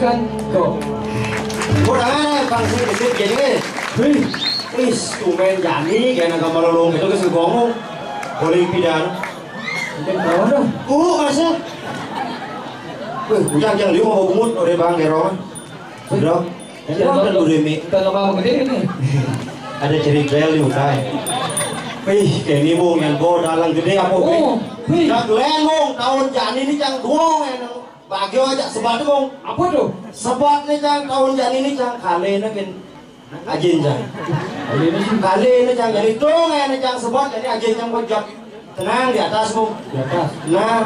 kan kok. Udah bang sih kecil gini. Wis tumen Jani kayak naga melolong itu kesel ngomong. Boleh pidan. Mungkin tahu dah. Masa. Ujang yang dia mau bungut oleh bang Gerong. Bro. Ini kan udah mi. Kita nggak mau gede ini. Ada ceri bel di utai. Wih, kayak ini mung yang go dalang gede apa Oh, jak len mung tahun Jani ini cang duong bagio aja sebat mung. Apa tuh? Sebat nih cang tahun Jani ini cang kale kin ajin cang. Kale ini cang jadi dong nih cang sebat jadi ajin cang bojak. Tenang di atas mung. Di atas. Nah.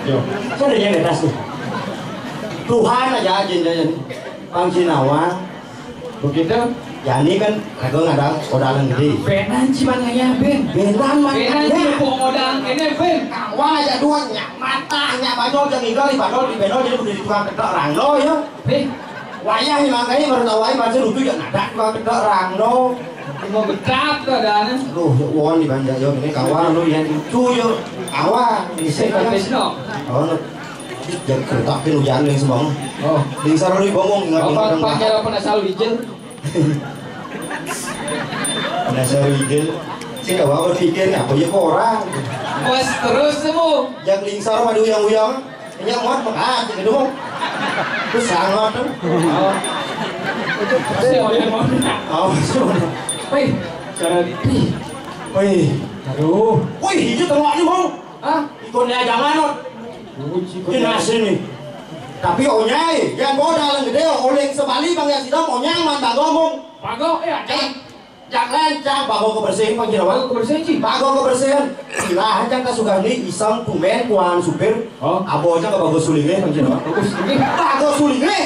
Yo. Sudah di atas tuh. Tuhan aja ajin jadi. Pang Cinawa. Begitu. Jani kan kagak ngadang kodalan gede. Benan ciman ngaya ben. Benan mah. Benan sih mau modal ini ben. Kawan aja dua nyak matanya banyak jangan tinggal di bandol di benol jadi udah di tukang kedok rangno ya. Wayah yang makanya baru tahu wayah baca lucu ya nada tukang kedok rangno. Mau gedap tuh ada. Loh, won di bandar yo ini kawan lu yang lucu yo. Kawan di sini kan. Oh, jadi keretakin hujan yang semang. Oh, di sana lu ngomong ingat apa pakai apa asal wijel. Nasa wigil, sih gak bakal pikir apa ya kok orang. Wes terus semu. Yang lingsar mah uyang-uyang, yang muat makan gitu dong. Terus sangat tuh. Oh, wih, cara di. Wih, Aduh, wih hijau tengoknya mau. ah, Ikonnya jangan not. Ini nasi nih. Tapi onyai, yang modal gede, oleng sebali bang yang sidang onyang man bang ngomong. pago ya, Jangan cang bago kebersihan pang jerawan. kebersihan sih. Bago kebersihan. Gila cang kasugan nih isang kumen kuan supir. Oh, Abo aja ke bago sulingnya pang jerawan. bagus ini. Bago sulingnya.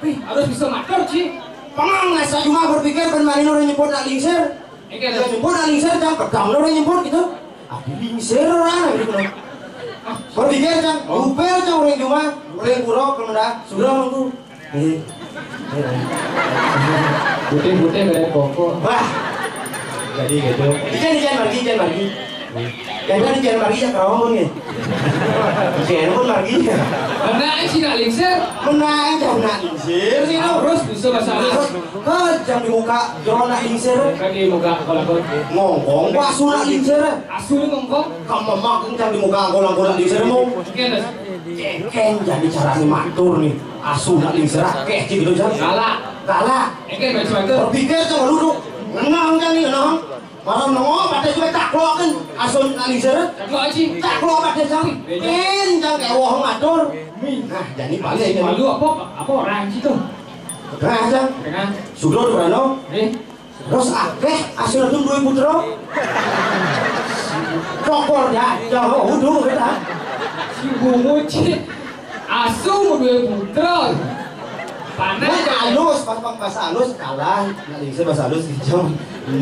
Wih, harus bisa matur sih. Pemang nasa cuma berpikir bermain orang nyebut nak lingser. Oke, Nyebut nak lingser cang pedang orang nyebut gitu. Abi lingser orang gitu. Berpikir cang, upel cang orang cuma orang kurang kemudian sudah mampu. Putih-putih kayak pokok. Wah, jadi gitu. Ikan margi. Jangan margi ya kawan pun ya. Ikan pun margi. Menang sih nak lingser. Menang jangan nak lingser sih lo. Harus bisa bahasa halus. Jam di muka jangan nak lingser. Kan di muka kalau kau Ngongkong asu nak lingser. asu ngomong. Kamu makan jam di muka kolang-kolang lingser mau. Ken jadi caranya matur nih. Asu nak lingser keh gitu jam. Galak. Oke, baca itu. Berpikir coba duduk. Ngenang kan nih ngenang. Malam nongol pada juga caklok kan. Asu nak lingser. Kau aja. Caklok pada jam. Ken jam kayak wah matur. Nah jadi balik ini. Malu apa orang situ? Nah jam. Dengan Sudah tuh Rano. Terus akeh asu itu dua putra. Kokor ya. Jauh udah kita. si bungu cik asu mobil putra. Panas halus, pas halus kalah. Nanti saya pas halus hijau.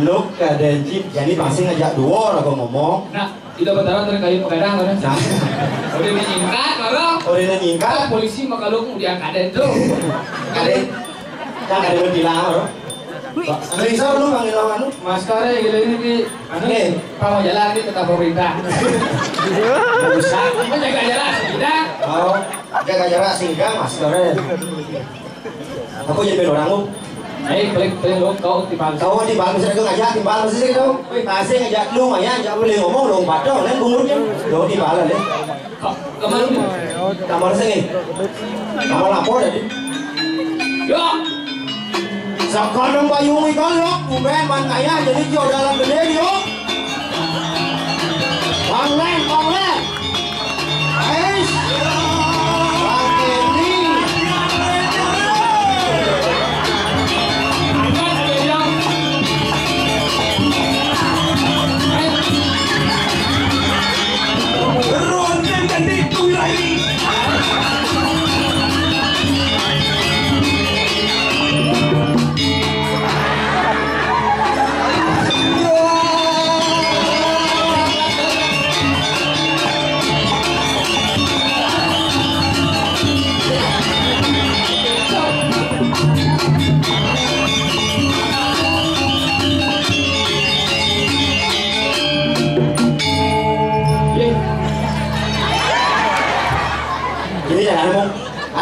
Look keadaan cip, jadi pasti ngajak dua orang ngomong. Nah, tidak bertahan terkait pengadaan kan? Nah, udah menyingkat, orang. udah nyingkat. Polisi maka lu kemudian kaden tuh. Kaden, jangan ada bilang orang. Bisa lu panggil orang lu? Maskara gitu ini di, anu mau jalan di tetap pemerintah. Bisa. Kita jaga jalan, tidak. Oh, jaga jarak sehingga maskara. Aku jadi orang lu. Peling lu kau timbang. Kau timbang misalnya kau ngajak timbang mesti kau. Kasih ngajak lu mah ya, jangan boleh ngomong dong padahal nih bungurnya. Lo timbang deh. Kemana? Kamar sini. Kamar lapor tadi. Yo. Sekarang payung ikan lo, bukan man kaya jadi jauh dalam gede yo. Banglen. Ais.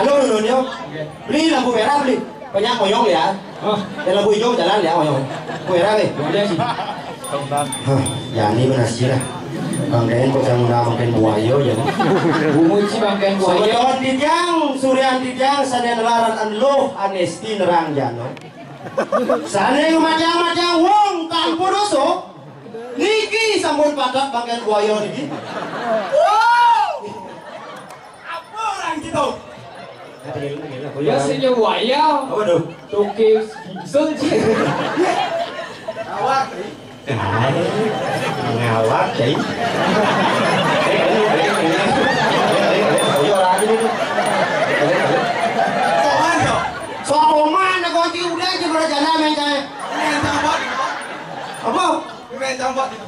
Halo dulu beli lampu merah beli. Banyak moyong ya. Dan lampu hijau jalan ya moyong. Lampu merah nih. Boleh sih. Ya ini benar sih lah. Bang Den kok yang mau makan buaya ya. Bumui sih bangkean buaya. Sebetulnya tijang, Suryan tijang, saden laran anloh, anesti nerang jano. Saden macam-macam wong tanpa dosa. Niki sambut padat bangkean buaya niki. Wow! Apa orang gitu? Ya sih buaya. Apa tuh? Toke gisel sih. Awak. Ngawak cai. Soman kau ci udah ci berjalan main cai. Apa? Main jambak itu.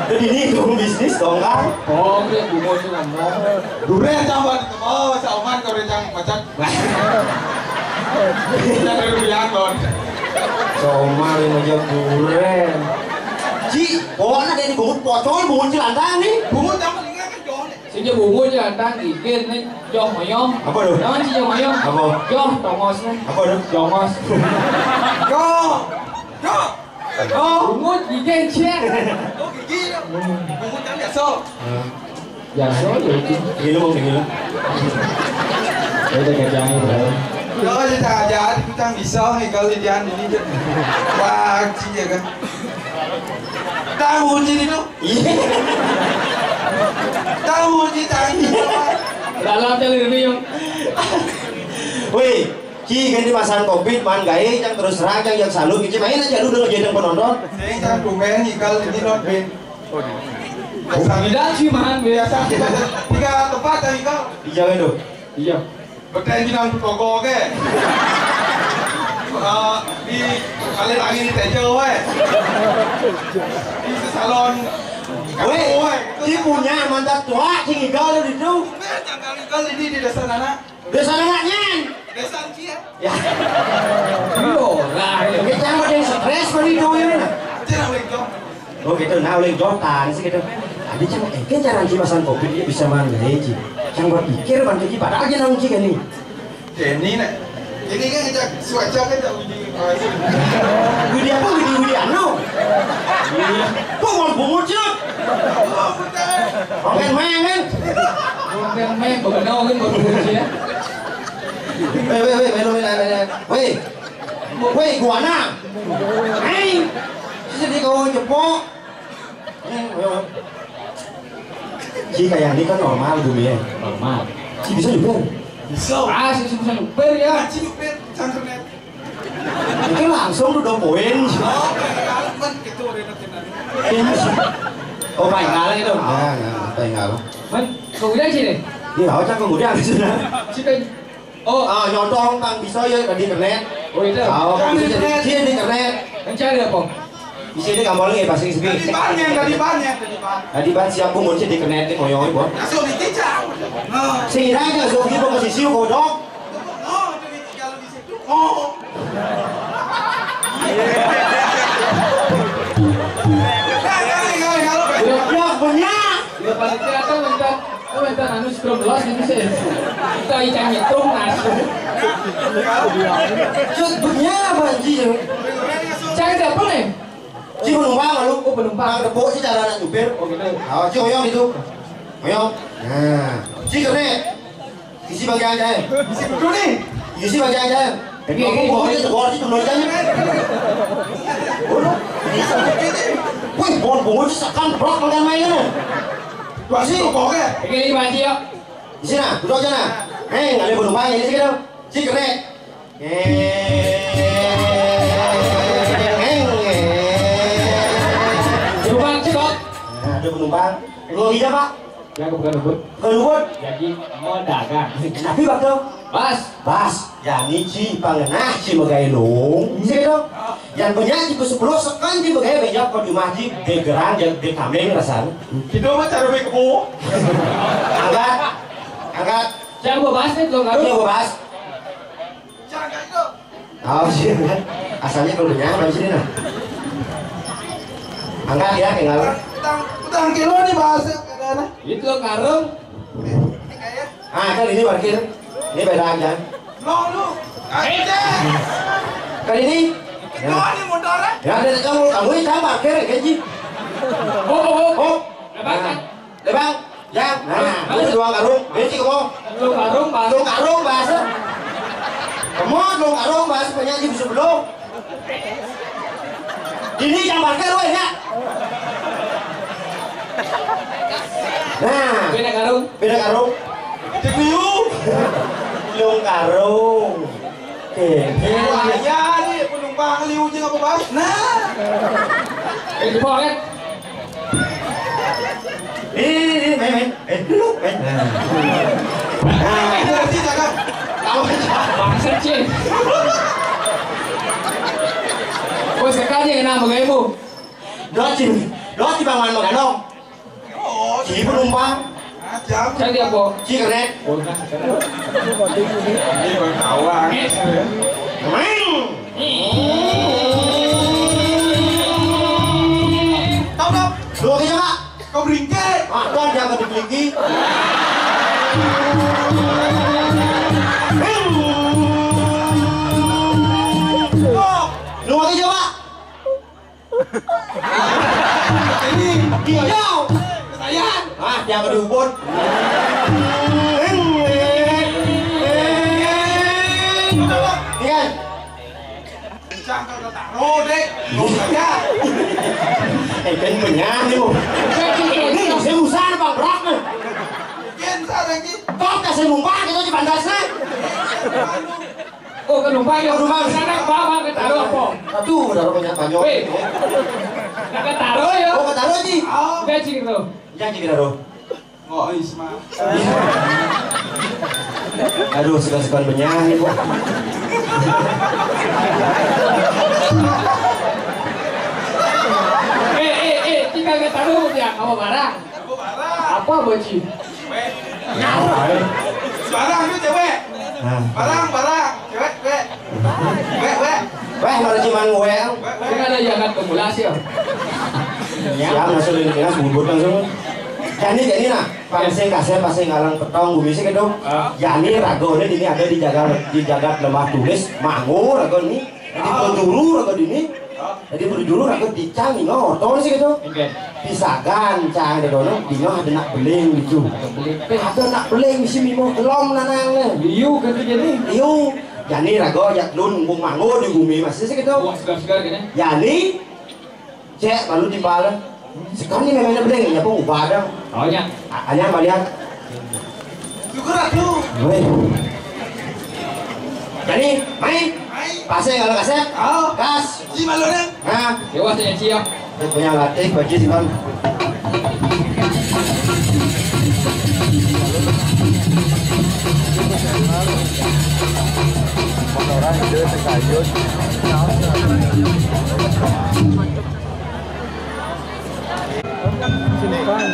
Jadi ini dong bisnis dong kan? Oh, dia bumui sih ngomong. Durian jambak itu. Oh, sauman kau rencang macam. Jangan rubiang kon. Soman yang ngajak duren. Ci, pokoknya dari bungut pocong, bungut cilantang nih. Bungut jambak ingat kan jauh nih. Sini bumui sih antang ikan nih, jong moyong. Apa tuh? Jangan sih jong moyong. Apa? Jong tongos nih. Apa tuh? Jongos. Go, go. Oh, bumui ikan cie. Oh gigi. Bungut jambak biasa. Ya, so ya itu. Gila bang, gila. Saya udah kerjaan itu. Đó chứ thà giá thì chúng ta nghĩ sao hay có gì đi ăn thì đi và chi vậy cơ ta muốn gì đi đâu ta muốn gì ta gì Dalam jalan ini yang. Wih, Ci kan di masa Covid man gay yang terus terang yang selalu Ci main aja dulu jadi penonton. thế ta cùng bé thì có gì đi nó bên Tidak sih man biasa. biasa tiga tempat tadi kau Iya kan tuh. Iya. bertanya dengan toko ke di kalian lagi di tejo weh di salon Wih, Ci punya mantap tua, Ci ngigal di situ. kali ini di desa mana Desa nenaknya. desa kia Ya, Iya lah. kita yang ada stres pada itu ini. jangan lagi Oh gitu, nah oleh jotan sih gitu. Tadi cuma kan cara Ci masa Covid dia bisa main gay Ci. Yang berpikir bantu Ci pada aja nang Ci kan nih. ini nih ini kan ngejak suaca kan tak uji Widi apa Widi anu? Kok mau bungut sih? Oke main kan? Mungkin main berenang kan baru sih ya. Weh, gua na. Hei, jadi kau jepok. Ci kayak ini kan normal dulu ya. Normal. Ci bisa juga. bisa Ah, sih bisa lupa ya. ngaji nyupir santunet Itu langsung udah poin. oh kan gitu udah nanti Oh, phải ngà lên đâu? À, phải ngà luôn. Man, kau udah sih deh. Đi hỏi chắc kemudian di sana. Sih kan. Oh, Nyotong tang bisa ya di internet. oh itu. Kalau bisa di internet. Yang cari apa? Di sini gambar lagi pasti sepi. tadi banyak Tadi ban siap pun sih di internet ini moyoi bos. langsung dicicak Sehingga so gitu ke sisi kodok. oh jadi kalau di situ oh Ya punya. Ya paling tidak minta anu 19 ini sih. Kita ikan hitung nasi. Cuk punya apa sih? Cari siapa nih? Ci penumpang lalu. Oh penumpang. Depok sih cara nak nyupir. Oh gitu. Ci moyong itu. Moyong. Nah, ci internet. Isi bagian aja. isi dulu nih Isi bagian aja. Ini pokoknya tegor sih menurut aja. Wih, bol sekan blok makan mainnya. dua sih pokoknya Ini mati ya. Di sini, duduk aja nah. Nggak ada penumpang ini sih gitu. Si keren. Penumpang cekok. Nah, ada penumpang. Lo hijau pak? Ya bukan ngebut. Keluar. Jadi mau dagang. Tapi pak tuh. Bas. Bas, yang ini pangenah si bagai dong. Bisa gitu. Yang punya si ke-10 sekan si bagai banyak kalau di masjid degeran dan di kambing rasanya. itu mah cara baik kebo Angkat. Jangan gua bahas nih lo nggak Coba gua bahas. jangan itu Oh sih, asalnya kalau udah nyampe di sini nah. Angkat ya, tinggal. utang kilo nih bahasa kadang Itu lo karung. ini kayak Ah, kan ini parkir. Ini beda aja. Lo lu. Aja. Kali ini. Lo ini motornya. Ya ada kamu ini jangan parkir gaji. Oh. Lebang. Ya. Nah, ini dua karung. Beci kamu. Lu karung bahasa. Kamu lu karung bahasa penyanyi bisa belum? Ini jangan parkir weh ya. Nah, beda karung. Cek liu. Belum karung. Ya nih penumpang liu aja apa bang? Nah. Ini bawa kan? Ini main. Dulu main. Nah, Nanti jangan. Bangsa cing. Kau sekali yang nama kamu. Đó chỉ bằng màn mà gắn không? Chỉ penumpang. Jam. Cari apa? Chỉ keren. Ini berkawan. Tahu dong? Dua cái Pak. Kau beringkit. Con jangan dikeliki. Dua cái Pak. Ini Hijau. ketayan. Jangan diubun. Ini kan. Jangan kau taruh dek. Kau saja. Kan penyanyi bu. Ini saya usaha bang berat nih. Kian lagi. Kau kasih numpang kita di bandasnya. Oh, penumpang yang Penumpang. sana bawa ke taruh apa? Satu udah banyak banyak. Weh, nak ke taruh ya? Oh ketaruh sih. Oh. Gaji gitu. Jangan kira doh. Ngok Isma. Aduh sekali-sekali penyanyi bu. Tinggal ke taruh ya, kamu barang. Aku barang. Apa boci? Weh. Barang itu cewek. Barang. Cewek. Weh mana cuman gue yang. Ini ada jangan kumulasi ya. Siap langsung ini bubut langsung. Jadi nah, pasang kasih pasang ngalang petong bumi sih gitu. Yani rago ini ada di jagat lemah tulis mangu rago ini. Jadi penjuru rago ini. Jadi penjuru rago dicang ini ngotong sih gitu. Pisagan cang gitu no. Dino ada nak beling gitu. Ada nak beling misi mimo kelom nanangnya. Liu kan jadi. Liu. Yani rago jak lun bung mangu di bumi masih sih gitu. Wah segar-segar gini. Yani cek baru dibalas. Sekarang ini memangnya beling ya pun ubah dong. Oh ya. Hanya melihat. Syukur aku. Woi. Jadi main. Pasang kalau kasih. Oh. Gas. Si malu deh. Nah. Dewa saya siap. Dia punya latih baju sih bang. Orang itu sekayut. Simpan.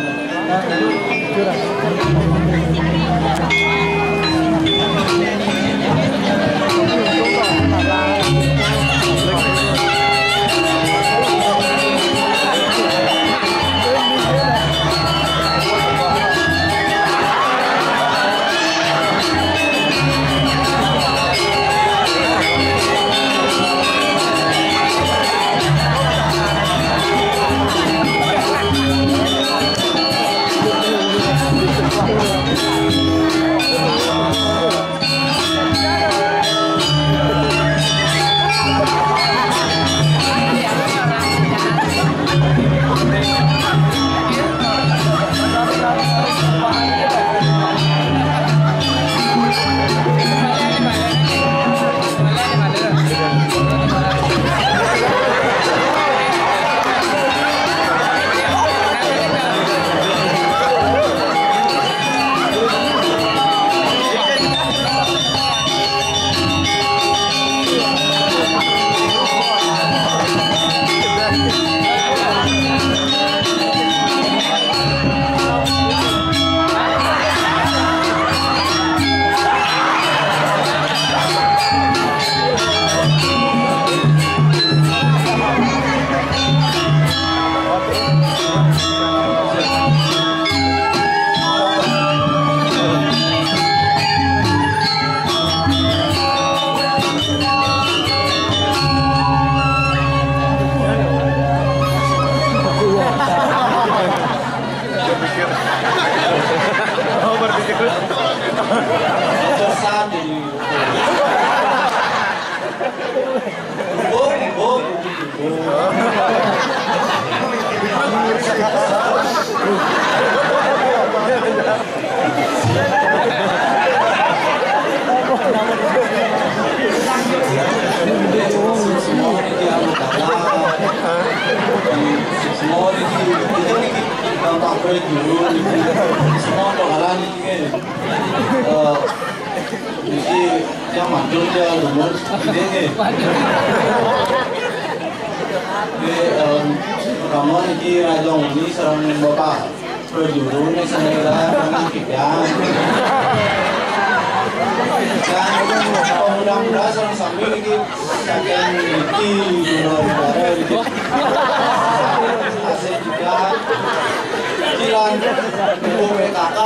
Besar jadi. Buk. Semua ini tampak dulu, semua bakalan ini yang mantul dia lumut ini. Kamu ini rajong ini serang bapak berjuru ini sana kami kipian. Mudah-mudahan serang sambil ini kakek ini negara ini. Asik juga. Kilan ibu PKK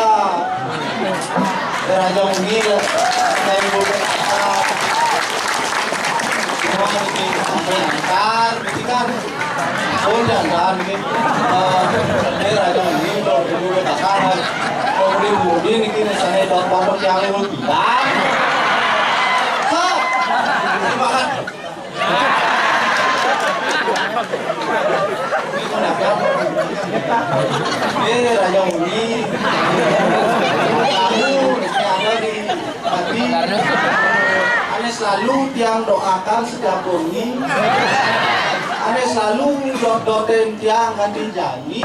Rajong ini saya ibu PKK semua ini sampai antar kan jangan ini Rajong ini kalau ibu PKK kalau kemudian ini misalnya bapak yang lebih bilang terima kasih Rajong ini kamu ada di hati aneh selalu tiang doakan setiap bunyi aneh selalu doten tiang ganti janji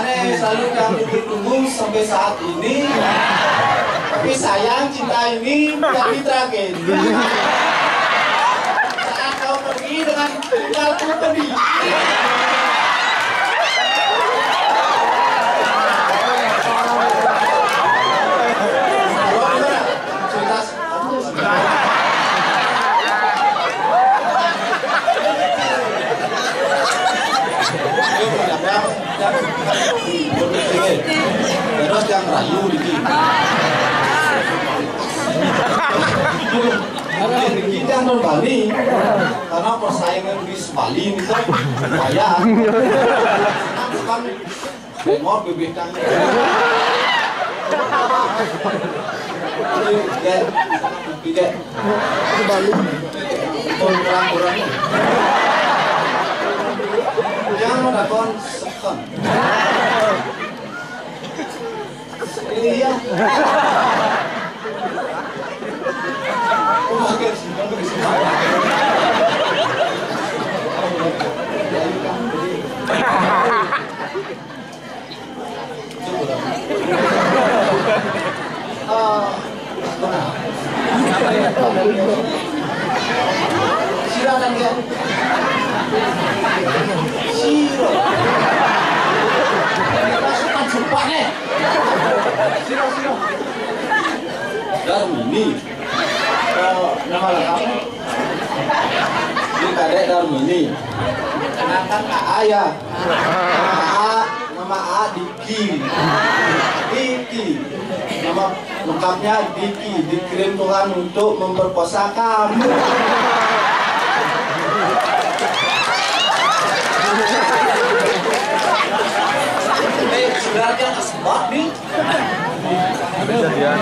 aneh selalu tiang tunggu sampai saat ini tapi sayang cinta ini jadi tragedi saat kau pergi dengan tinggalku pedih. Terus yang rayu dikit. Kita yang berbalik karena persaingan di Bali itu saya bukan mau bebekkan tidak kurang yang melakukan sekon iya silakan ya siro pasukan sumpah nih siro Darmini nama lengkapnya ini kadek Darmini kenakan AA ya nama AA Diki nama lengkapnya Diki dikirim Tuhan untuk memperkosa kamu sebenarnya asbab nih lumayan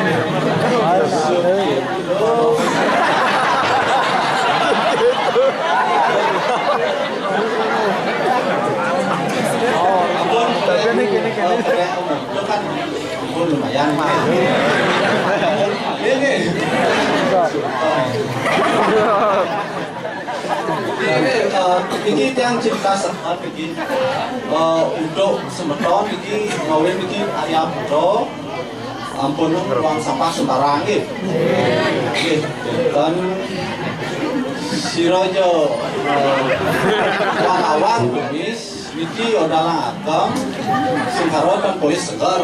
ini yang cinta sempat begini untuk semeton begini ngawin begini ayam bro ampun ruang sampah sembarang dan sirojo awang tumis niki odalang agam singkaro kan polis segar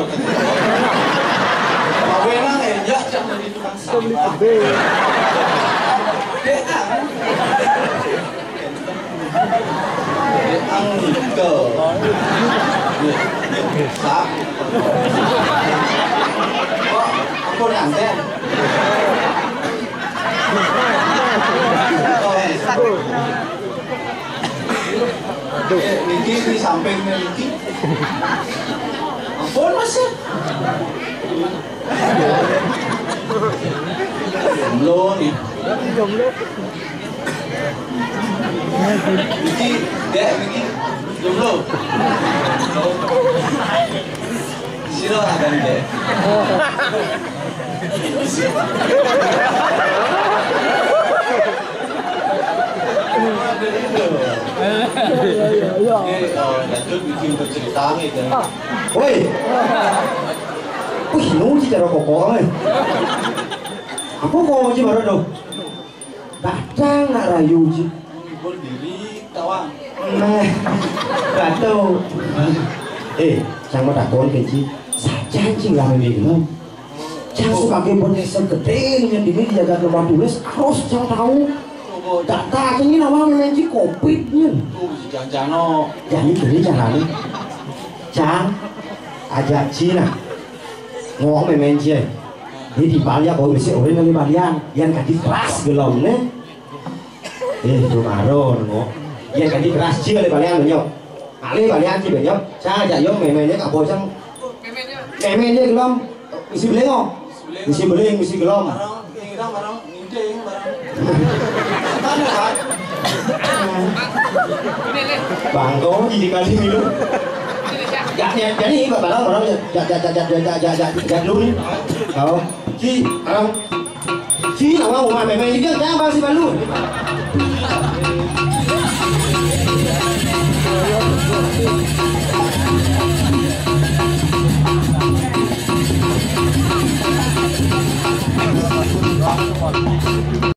ngawinang enjak jangan di tukang sampah angke sak kok ampun anten niki di samping niki ampun mas Jomblo nih. Iki dek iki jomblo. Siro ada dek. Lanjut bikin berceritanya itu. Woi. Wih, nung sih cara kokok nih. Aku kok sih baru dong. Datang nak rayu sih. Berdiri tawang. Nah, batu. Sang mau takon ke sih. Saja cing lah memang. Jangan sebagai boneka gede yang ini dijaga rumah tulis harus jangan tahu. Data ini nama mengenai COVID-nya. Jangan jadi gini jangan. Jangan ajak Cina. Ngomong main Cina. Ini di Bali ya kalau bisa orang dari Balian yang ganti keras gelom nih. Tumaron ngok. Yang ganti keras Cina dari Balian benyok. Ali Balian Cina benyok. Saya ajak yuk main-mainnya nggak boleh sang. Main-mainnya gelom. Isi beling ngok. Isi beling, isi gelom. Barang, nginteng barang. Bangko jadi kali minum. Jadi barang dulu nih. Kau si nama rumah memang ini jangan bahas si balu.